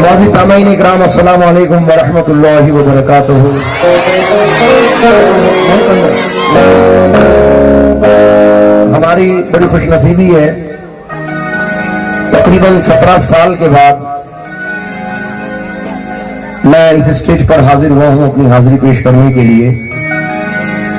वाज़ी सामाईन इकराम अस्सलाम वालेकुम व रहमतुल्लाहि व बरकातुहू। हमारी बड़ी खुशनसीबी है, तकरीबन 17 साल के बाद मैं इस स्टेज पर हाजिर हुआ हूं अपनी हाजिरी पेश करने के लिए।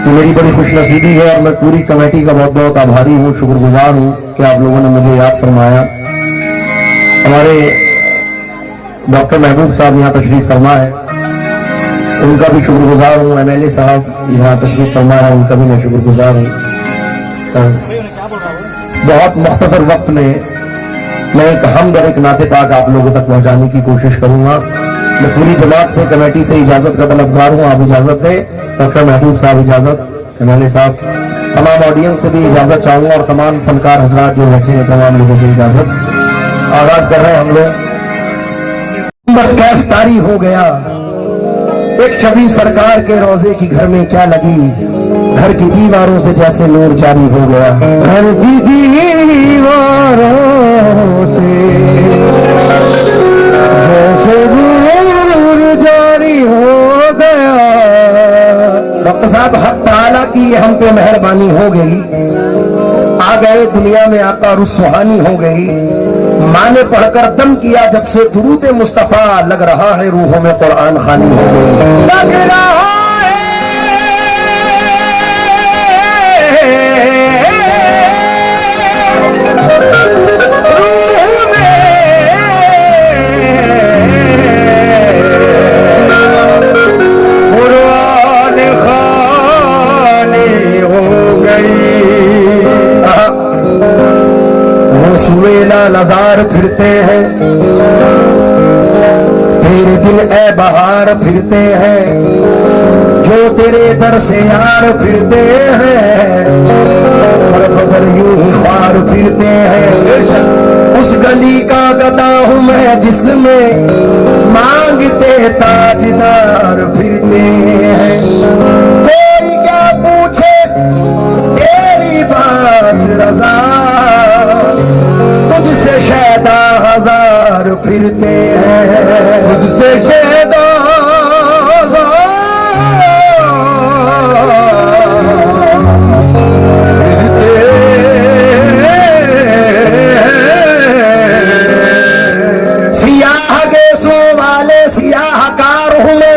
तो मेरी बड़ी खुशनसीबी है और मैं पूरी कमेटी का बहुत बहुत आभारी हूँ, शुक्रगुजार हूँ कि आप लोगों ने मुझे याद फरमाया। हमारे डॉक्टर महबूब साहब यहाँ तशरीफ फरमा है, उनका भी शुक्रगुजार हूँ। MLA साहब यहाँ तशरीफ फरमा है, उनका भी मैं शुक्रगुजार हूँ। बहुत मुख्तसर वक्त में मैं एक हमद और एक नाते पाक आप लोगों तक पहुँचाने की कोशिश करूँगा। मैं पूरी जमात से, कमेटी से इजाजत का तलबगार हूँ। आप इजाजत दें, डॉक्टर महबूब साहब इजाजत, MLA साहब, तमाम ऑडियंस से भी इजाजत चाहूंगा और तमाम फनकार हजरात जो बैठे हैं तमाम लोगों से इजाजत। आगाज कर रहे हैं हम लोग। कैश तारी हो गया, एक छवि सरकार के रोजे की घर में क्या लगी, घर की दीवारों से जैसे नूर जारी हो गया, घर की दीवारों से जैसे नूर जारी हो गया। डॉक्टर साहब, हक ताला की हम पे मेहरबानी हो गई, आ गए दुनिया में आका रुसहानी हो गई। माने पढ़कर दम किया जब से दुरूद मुस्तफा, लग रहा है रूहों में कुरान खानी हो गई। लग रहा नज़ार फिरते हैं, तेरे दिन ए बहार फिरते हैं, जो तेरे दर से यार फिरते हैं, और बदर यूं ही ख्वार फिरते हैं। उस गली का गदा हूं मैं जिसमें मांगते ताजदार फिरते हैं। कोई क्या पूछे तेरी बात रज़ा, तुझसे शैदा हजार फिरते हैं, तुझसे शैदा फिरते हैं। सियाह गेसों वाले सियाह कार हूं मैं,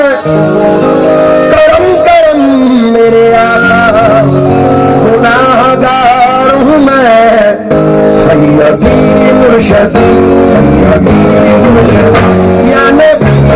करम करम मेरे आका, गुनाहगार हूं मैं। सैयदी मुर्शदी, सैयदी मुर्शदी, या नबी या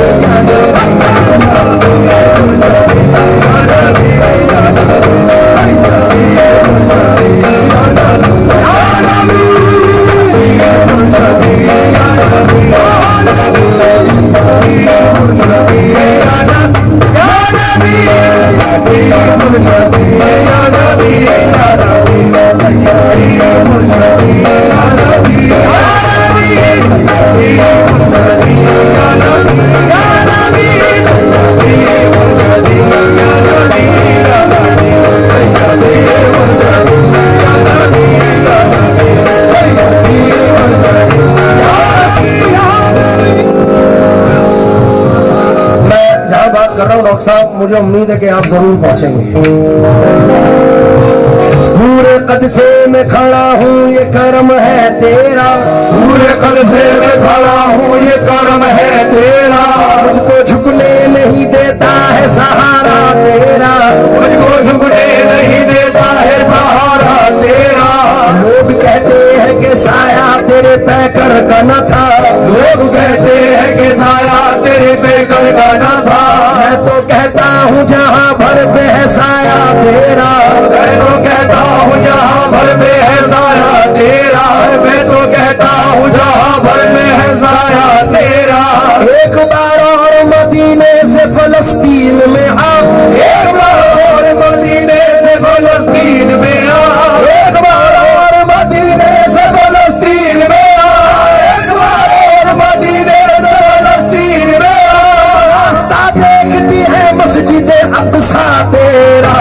डॉक्टर साहब, मुझे उम्मीद है कि आप जरूर पहुंचेंगे। पूरे कद से मैं खड़ा हूँ, ये करम है तेरा, पूरे कद से मैं खड़ा हूँ, ये करम है तेरा। मुझको झुकने नहीं देता है सहारा तेरा, मुझको झुकने नहीं देता है सहारा तेरा। लोग कहते हैं कि साया तेरे पैकर का न था, लोग कहते हैं कि साया तेरे पैकर का न था। मैं तो कहता हूँ जहाँ भर पे है साया तेरा, मैं तो कहता हूँ जहाँ भर पे है साया तेरा, मैं तो कहता हूँ जहाँ भर में है साया तेरा। एक बार और मदीने से फलस्तीन में आ, एक बार और मदीने से फलस्तीन में आ, एक बार और मदीने से फलस्तीन में आ, एक बार और मदीने से फलस्तीन में आ। रास्ता देखती है मस्जिद अक़सा तेरा,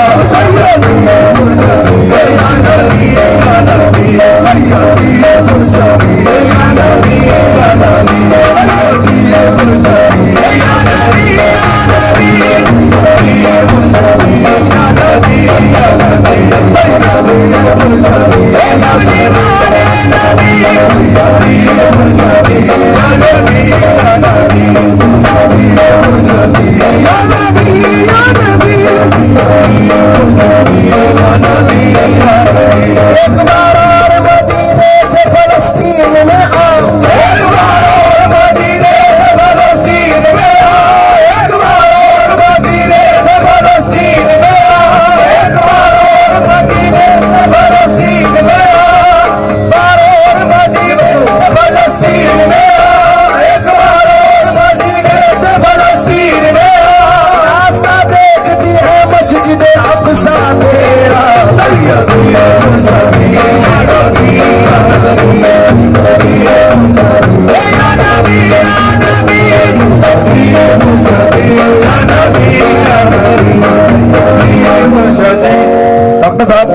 डॉक्टर साहब,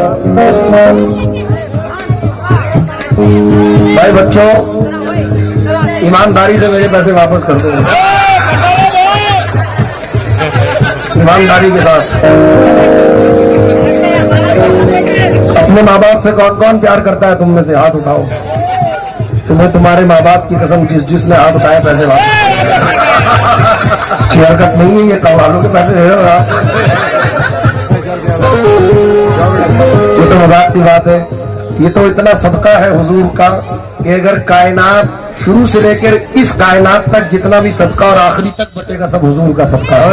भाई बच्चों, ईमानदारी से मेरे पैसे वापस कर दो, ईमानदारी के साथ। अपने माँ बाप से कौन कौन प्यार करता है? तुम में से हाथ उठाओ। तुम्हें तुम्हारे माँ बाप की कसम, जिसने हाथ उठाए पैसे वापस। हरकत नहीं है ये, कवालों के पैसे दे रहे हो आप। ये तो मजाक की बात है। ये तो इतना सदका है हुजूर का कि अगर कायनात शुरू से लेकर इस कायनात तक जितना भी सदका और आखिरी तक बचेगा सब हुजूर का सदका है।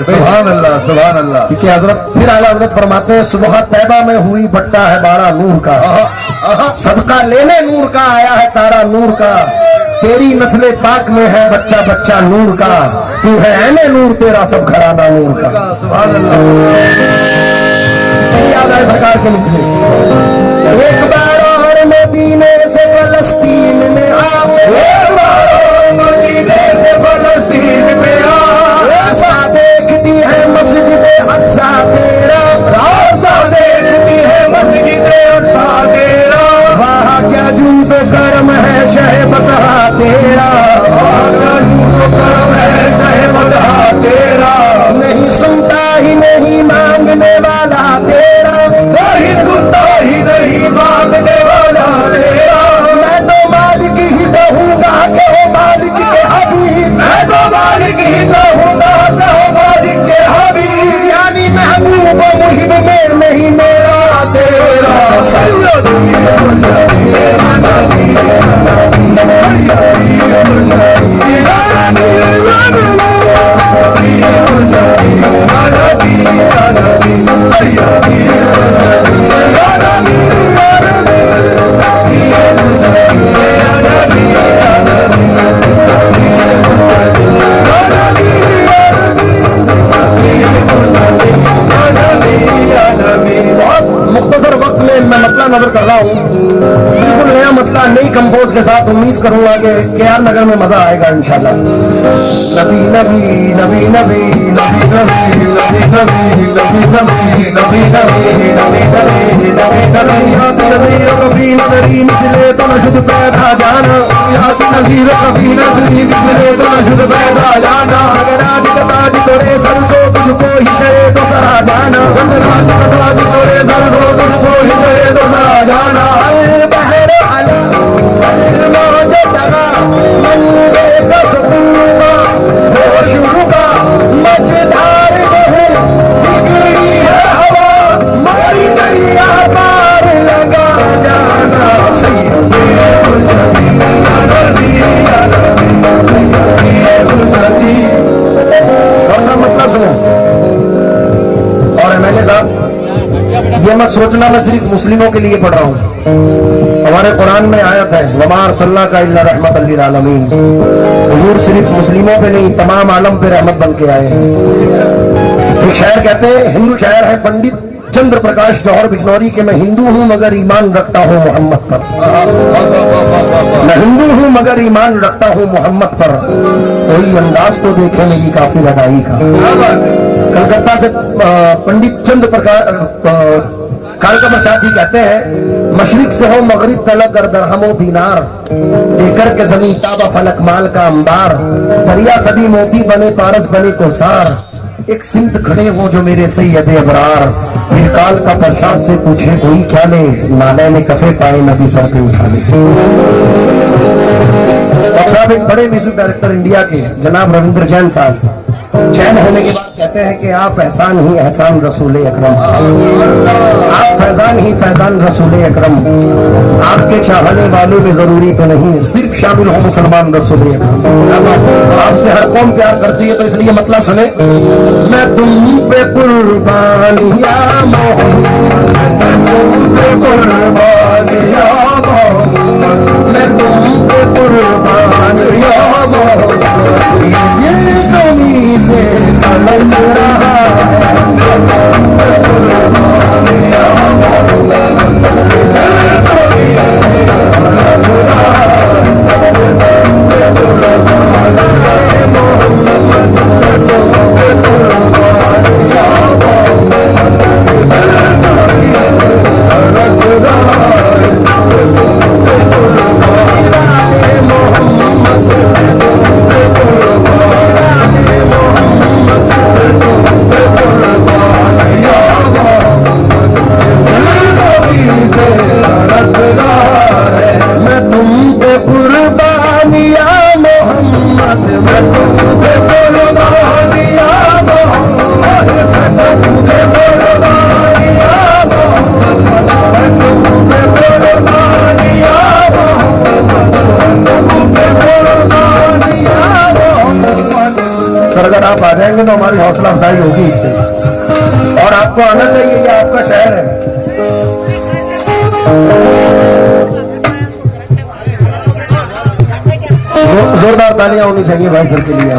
सुभान अल्लाह, सुभान अल्लाह। क्योंकि हजरत फिर आला हजरत फरमाते हैं, सुबह तैबा में हुई बट्टा है 12 नूर का, सदका लेने नूर का आया है तारा नूर का, तेरी नस्ले पाक में है बच्चा बच्चा नूर का, तू है ऐने नूर तेरा सब घराना नूर का। सुभान अल्लाह। याद है सरकार के मिसले, एक बार और मदीने से फलस्तीन में आओ, एक बार और मदीने से फलस्तीन में आओ, रास्ता देखती है मस्जिद अक्सा तेरा, रास्ता देखती है मस्जिद अक्सा तेरा, वहाँ क्या जूद करम है शह बतहा तेरा, वहाँ क्या जूद करम है शह बतहा तेरा, नहीं सुनता ही नहीं मांगने वाला तेरा, नहीं सुनता ही नहीं मांगने वाला तेरा, मैं तो मालिक ही कहूँगा कि हो मालिक के हबीब, मैं तो मालिक ही कहूँगा कि हो मालिक के हबीब, यानी महबूब मुहिब में नहीं मेरा तेरा। मुख्तसर वक्त में मैं मतला नजर कर रहा हूँ, बिल्कुल नया मतला नई कंपोज के साथ। उम्मीद करूंगा कि केआर नगर में मजा आएगा इंशाल्लाह। नबी नबी नबी नबी नबी नबी नबी नबी नबी नबी नबी नबी नबी नबी कभी नजरी मिसले तो नशुद पैदा जाना, नजीर कभी नजरी मिसले तो नशुद पैदा जाना, अगर आज कताज तोरे सरसों तुझको ही शरे तो सरा जाना, अगर आज कताज तोरे सरसों तुझको ही शरे तो सरा जाना, बहर आला मौज लगा मंदे का सुकूफा होश रुका मझधार बहर बिगड़ी है हवा, मारी नैया पार लगा जाना, और सब मतलब सुनो। और एमएलए साहब, ये मत सोचना मैं सिर्फ मुस्लिमों के लिए पढ़ रहा हूँ, हमारे कुरान में आयत है, वमा अरसलना का इल्ला रहमतल लिल आलमीन। हुजूर सिर्फ मुस्लिमों पे नहीं तमाम आलम पे रहमत बन के आए हैं। एक शायर कहते हैं, हिंदू शायर है पंडित चंद्र प्रकाश जौहर बिजनौरी के, मैं हिंदू हूँ मगर ईमान रखता हूँ मोहम्मद पर, मैं हिंदू हूँ मगर ईमान रखता हूँ मोहम्मद पर, कोई अंदाज तो देखे मेरी काफी अदाई का। कलकत्ता से पंडित चंद्र प्रकाश कालकमर शाह जी कहते हैं, मशरिक से हो मगरिब तलक कर दरहमो दीनार, लेकर के जमीन ताबा फलक माल का अंबार, दरिया सभी मोती बने पारस बने कोसार, एक सिमत खड़े हो जो मेरे सैयदे अबरार, फिर काल का प्रसाद से पूछे कोई क्या ले, नाले ने कफे पाए नबी सर पे उठा ले। साहब एक बड़े म्यूजिक डायरेक्टर इंडिया के जनाब रविंद्र जैन साहब चैन होने के बाद कहते हैं कि आप एहसान ही एहसान रसूले अकरम, आप फैजान ही फैजान रसूले अकरम, आपके चाहने वालों में जरूरी तो नहीं सिर्फ शामिल हो मुसलमान रसूले अकरम। आपसे हर कौम प्यार करती है तो इसलिए मतलब सुने, मैं तुम पे कुर्बान या मोहम्मद, मैं तुम पे कुर्बान या मोहम्मद, मैं तुम पे कुर्बान या मोहम्मद, ये कमी से तड़प रहा है, कुर्बान या मोहम्मद, कमी से तड़प रहा है, कुर्बान या मोहम्मद, तुम पे कुर्बान या मोहम्मद, कमी से तड़प रहा है, तुम पे कुर्बान या मोहम्मद, तुम पे कुर्बान या मोहम्मद, तुम पे कुर्बान या मोहम्मद, कमी से तड़प रहा है, मैं तुम पे कुर्बान या मोहम्मद, मैं तुम पे कुर्बान या मोहम्मद, मैं तुम पे कुर्बान या मोहम्मद, मैं तुम पे कुर्बान या मोहम्मद, तुम पे कुर्बान या मोहम्मद। सर अगर आप आ जाएंगे तो हमारी हौसला अफजाई होगी इससे, और आपको आना चाहिए, ये आपका शहर है। जोरदार तालियां होनी चाहिए भाई सर के लिए।